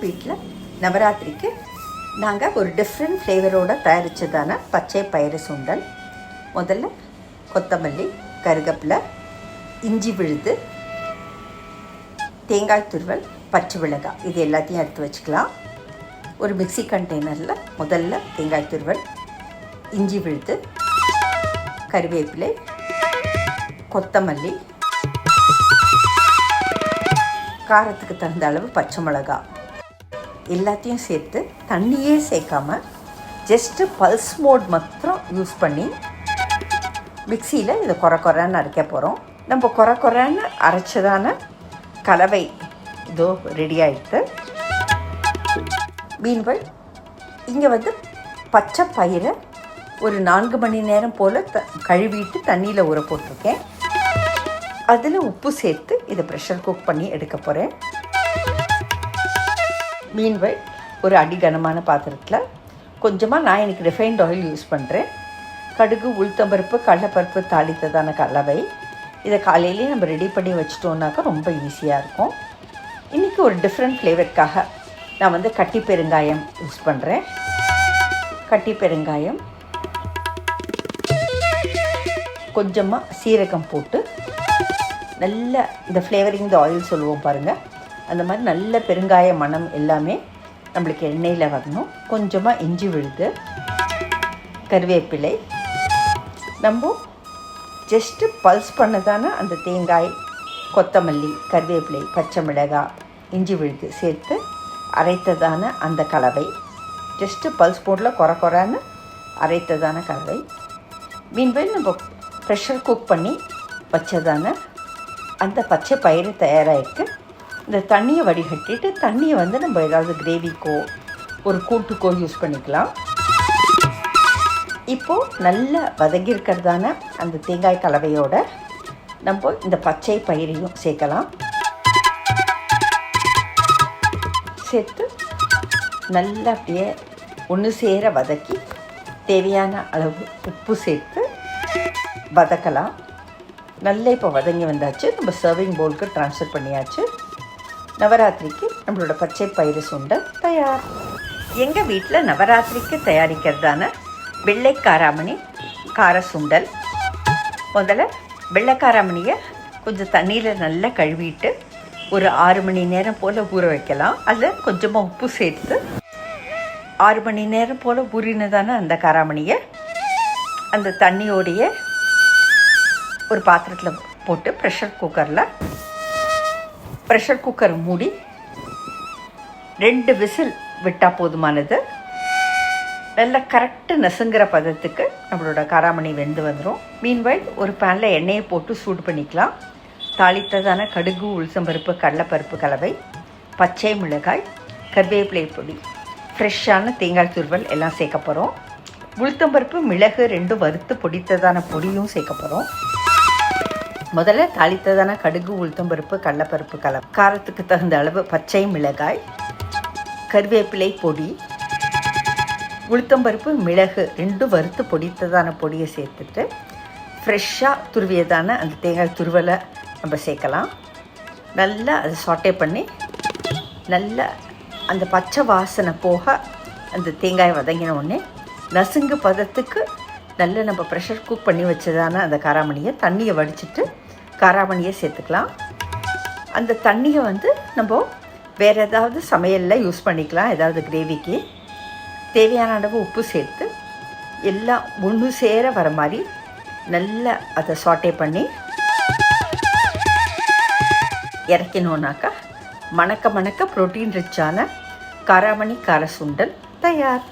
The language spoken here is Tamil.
வீட்டில் நவராத்திரிக்கு நாங்கள் ஒரு டிஃப்ரெண்ட் ஃப்ளேவரோடு தயாரித்ததான பச்சை பயிறு சுண்டல். முதல்ல கொத்தமல்லி, கருகப்பிலை, இஞ்சி விழுது, தேங்காய் துருவல், பச்சை மிளகாய் இது எல்லாத்தையும் எடுத்து வச்சுக்கலாம். ஒரு மிக்சி கண்டெய்னரில் முதல்ல தேங்காய் துருவல், இஞ்சி விழுது, கருவேப்பிலை, கொத்தமல்லி, காரத்துக்கு தகுந்த அளவு பச்சை மிளகாய் எல்லாத்தையும் சேர்த்து தண்ணியே சேர்க்காம ஜஸ்ட்டு பல்ஸ் மோட் மாத்திரம் யூஸ் பண்ணி மிக்சியில் இதை குறைன்னு அரைக்க போகிறோம். நம்ம குறைன்னு அரைச்சதான கலவை இதோ ரெடி ஆகிடுது. மீன்வெள் இங்கே பச்சை பயிரை ஒரு 4 மணி நேரம் போல் கழுவிட்டு தண்ணியில் ஊற போட்டிருக்கேன். அதில் உப்பு சேர்த்து இதை ப்ரெஷர் குக் பண்ணி எடுக்க போகிறேன். மீன்வெள் ஒரு அடிகனமான பாத்திரத்தில் கொஞ்சமாக நான் இன்றைக்கி ரிஃபைன்ட் ஆயில் யூஸ் பண்ணுறேன். கடுகு, உளுத்தம்பருப்பு, கடலைப்பருப்பு தாளித்ததான கலவை. இதை காலையிலேயே நம்ம ரெடி பண்ணி வச்சிட்டோம்னாக்கா ரொம்ப ஈஸியாக இருக்கும். இன்றைக்கி ஒரு டிஃப்ரெண்ட் ஃப்ளேவருக்காக நான் கட்டி பெருங்காயம் யூஸ் பண்ணுறேன். கட்டி பெருங்காயம், கொஞ்சமாக சீரகம் போட்டு நல்ல இந்த ஃப்ளேவரிங் த ஆயில் சொல்லுவோம் பாருங்கள், அந்த மாதிரி நல்ல பெருங்காய மணம் எல்லாமே நம்மளுக்கு எண்ணெயில் வரணும். கொஞ்சமாக இஞ்சி விழுது, கருவேப்பிலை, நம்ம ஜஸ்ட்டு பல்ஸ் பண்ணதான அந்த தேங்காய், கொத்தமல்லி, கருவேப்பிலை, பச்சை மிளகாய், இஞ்சி விழுது சேர்த்து அரைத்ததான அந்த கலவை. ஜஸ்ட்டு பல்ஸ் மோடில் குறைன்னு அரைத்ததான கலவை. மீன்வெள் நம்ம ப்ரெஷர் குக் பண்ணி வச்சதான அந்த பச்சை பயிறு தயாராகிருக்கு. இந்த தண்ணியை வடிகட்டிட்டு தண்ணியை நம்ம ஏதாவது கிரேவிக்கோ ஒரு கூட்டுக்கோ யூஸ் பண்ணிக்கலாம். இப்போது நல்லா வதங்கியிருக்கிறதான அந்த தேங்காய் கலவையோடு நம்ம இந்த பச்சை பயிரையும் சேர்க்கலாம். சேர்த்து நல்லா அப்படியே ஒன்று சேர வதக்கி தேவையான அளவு உப்பு சேர்த்து வதக்கலாம். நல்லா இப்போ வதங்கி வந்தாச்சு. நம்ம சர்விங் பவுலுக்கு ட்ரான்ஸ்ஃபர் பண்ணியாச்சு. நவராத்திரிக்கு நம்மளோட பச்சை பயிறு சுண்டல் தயார். எங்கள் வீட்டில் நவராத்திரிக்கு தயாரிக்கிறதான வெள்ளை காராமணி கார சுண்டல். முதல்ல வெள்ளை காராமணியை கொஞ்சம் தண்ணியில் நல்லா கழுவிட்டு ஒரு 6 மணி நேரம் போல் ஊற வைக்கலாம். அதில் கொஞ்சமாக உப்பு சேர்த்து 6 மணி நேரம் போல் ஊறினதான அந்த காராமணியை அந்த தண்ணியோடைய ஒரு பாத்திரத்தில் போட்டு ப்ரெஷர் குக்கர் மூடி 2 விசில் விட்டால் போதுமானது. நல்லா கரெக்டு நசுங்கிற பதத்துக்கு நம்மளோட காராமணி வெந்து வந்துடும். மீன்வெள் ஒரு பேனில் எண்ணெயை போட்டு சூடு பண்ணிக்கலாம். தாளித்ததான கடுகு, உளுத்தம்பருப்பு, கடலைப்பருப்பு கலவை, பச்சை மிளகாய், கருவேப்பிலை பொடி, ஃப்ரெஷ்ஷான தேங்காய் துருவல் எல்லாம் சேர்க்க போகிறோம். உளுத்தம்பருப்பு, மிளகு 2 வறுத்து பொடித்ததான பொடியும் சேர்க்க போகிறோம். முதல்ல தாளித்ததான கடுகு, உளுத்தம்பருப்பு, கடலைப்பருப்பு கலவை, காரத்துக்கு தகுந்த அளவு பச்சை மிளகாய், கருவேப்பிலை பொடி, உளுத்தம்பருப்பு, மிளகு 2 வறுத்து பொடித்ததான பொடியை சேர்த்துட்டு ஃப்ரெஷ்ஷாக துருவியதான அந்த தேங்காய் துருவலை நம்ம சேர்க்கலாம். நல்லா அதை சாட்டே பண்ணி நல்லா அந்த பச்சை வாசனை போக அந்த தேங்காய் வதங்கின உடனே நசுங்கு பதத்துக்கு நல்லா நம்ம ப்ரெஷர் குக் பண்ணி வச்சதான அந்த காராமணியை தண்ணியை வடிச்சிட்டு காராமணியை சேர்த்துக்கலாம். அந்த தண்ணியை நம்ம வேறு ஏதாவது சமையலில் யூஸ் பண்ணிக்கலாம். ஏதாவது கிரேவிக்கு தேவையான அளவு உப்பு சேர்த்து எல்லாம் ஒன்று சேர வர மாதிரி நல்லா அதை சாட்டே பண்ணி இறக்கினோன்னாக்கா மணக்க ப்ரோட்டீன் ரிச்சான காராமணி கார சுண்டல் தயார்.